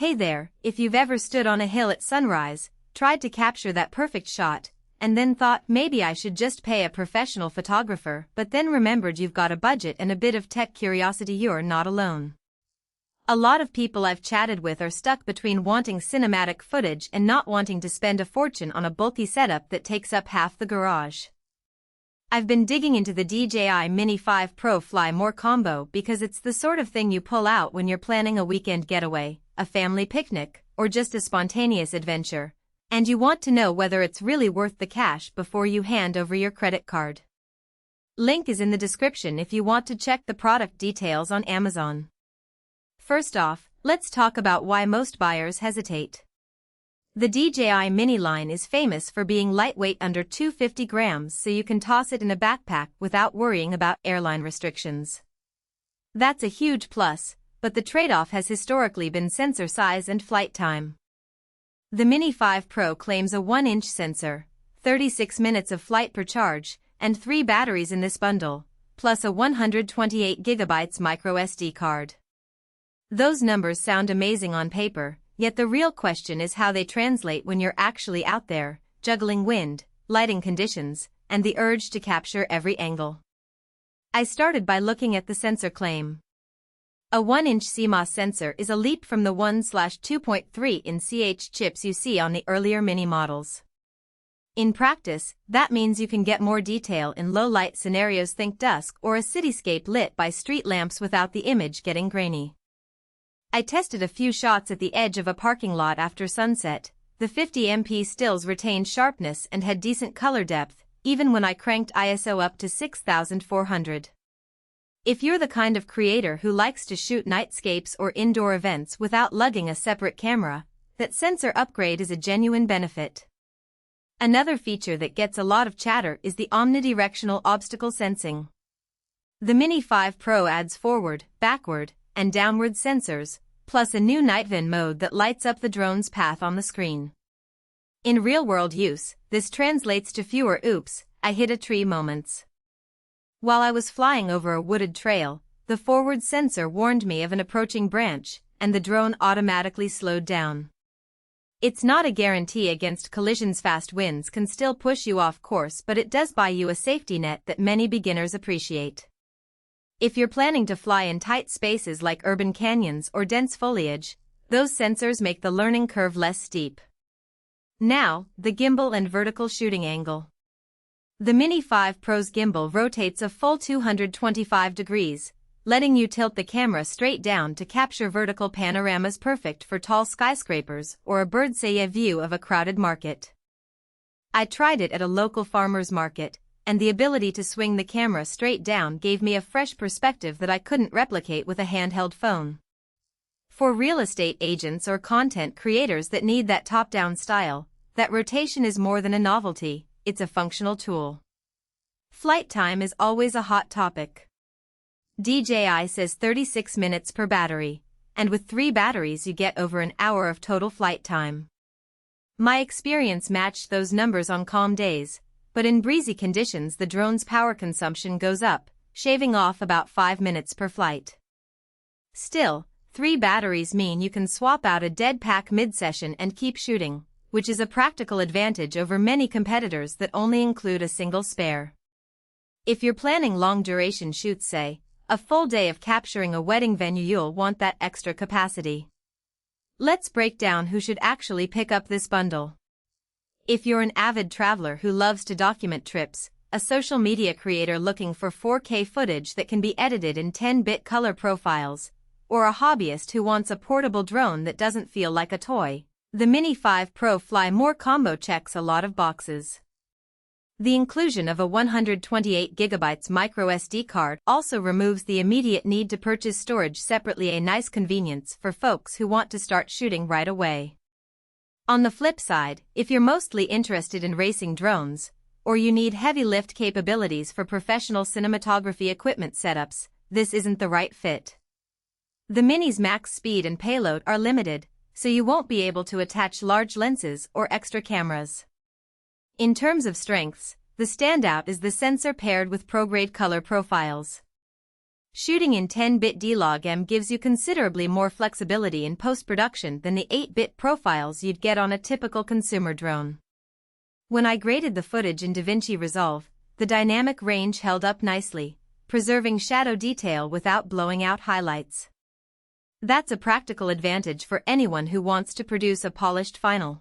Hey there, if you've ever stood on a hill at sunrise, tried to capture that perfect shot, and then thought maybe I should just pay a professional photographer, but then remembered you've got a budget and a bit of tech curiosity, you're not alone. A lot of people I've chatted with are stuck between wanting cinematic footage and not wanting to spend a fortune on a bulky setup that takes up half the garage. I've been digging into the DJI Mini 5 Pro Fly More combo because it's the sort of thing you pull out when you're planning a weekend getaway, a family picnic, or just a spontaneous adventure, and you want to know whether it's really worth the cash before you hand over your credit card. Link is in the description if you want to check the product details on Amazon. First off, let's talk about why most buyers hesitate. The DJI Mini line is famous for being lightweight, under 250 grams, so you can toss it in a backpack without worrying about airline restrictions. That's a huge plus, but the trade-off has historically been sensor size and flight time. The Mini 5 Pro claims a 1-inch sensor, 36 minutes of flight per charge, and 3 batteries in this bundle, plus a 128GB micro SD card. Those numbers sound amazing on paper, yet the real question is how they translate when you're actually out there, juggling wind, lighting conditions, and the urge to capture every angle. I started by looking at the sensor claim. A 1-inch CMOS sensor is a leap from the 1/2.3-inch chips you see on the earlier Mini models. In practice, that means you can get more detail in low-light scenarios, think dusk or a cityscape lit by street lamps, without the image getting grainy. I tested a few shots at the edge of a parking lot after sunset. The 50MP stills retained sharpness and had decent color depth, even when I cranked ISO up to 6400. If you're the kind of creator who likes to shoot nightscapes or indoor events without lugging a separate camera, that sensor upgrade is a genuine benefit. Another feature that gets a lot of chatter is the omnidirectional obstacle sensing. The Mini 5 Pro adds forward, backward, and downward sensors, plus a new night vision mode that lights up the drone's path on the screen. In real-world use, this translates to fewer "oops, I hit a tree" moments. While I was flying over a wooded trail, the forward sensor warned me of an approaching branch, and the drone automatically slowed down. It's not a guarantee against collisions. Fast winds can still push you off course, but it does buy you a safety net that many beginners appreciate. If you're planning to fly in tight spaces like urban canyons or dense foliage, those sensors make the learning curve less steep. Now, the gimbal and vertical shooting angle. The Mini 5 Pro's gimbal rotates a full 225 degrees, letting you tilt the camera straight down to capture vertical panoramas, perfect for tall skyscrapers or a bird's-eye view of a crowded market. I tried it at a local farmer's market, and the ability to swing the camera straight down gave me a fresh perspective that I couldn't replicate with a handheld phone. For real estate agents or content creators that need that top-down style, that rotation is more than a novelty, it's a functional tool. Flight time is always a hot topic. DJI says 36 minutes per battery, and with 3 batteries you get over an hour of total flight time. My experience matched those numbers on calm days, but in breezy conditions the drone's power consumption goes up, shaving off about 5 minutes per flight. Still, 3 batteries mean you can swap out a dead pack mid-session and keep shooting, which is a practical advantage over many competitors that only include a single spare. If you're planning long-duration shoots, say, a full day of capturing a wedding venue, you'll want that extra capacity. Let's break down who should actually pick up this bundle. If you're an avid traveler who loves to document trips, a social media creator looking for 4K footage that can be edited in 10-bit color profiles, or a hobbyist who wants a portable drone that doesn't feel like a toy, the Mini 5 Pro Fly More combo checks a lot of boxes. The inclusion of a 128GB micro SD card also removes the immediate need to purchase storage separately, a nice convenience for folks who want to start shooting right away. On the flip side, if you're mostly interested in racing drones, or you need heavy lift capabilities for professional cinematography equipment setups, this isn't the right fit. The Mini's max speed and payload are limited, so you won't be able to attach large lenses or extra cameras. In terms of strengths, the standout is the sensor paired with pro-grade color profiles. Shooting in 10-bit D-Log-M gives you considerably more flexibility in post-production than the 8-bit profiles you'd get on a typical consumer drone. When I graded the footage in DaVinci Resolve, the dynamic range held up nicely, preserving shadow detail without blowing out highlights. That's a practical advantage for anyone who wants to produce a polished final.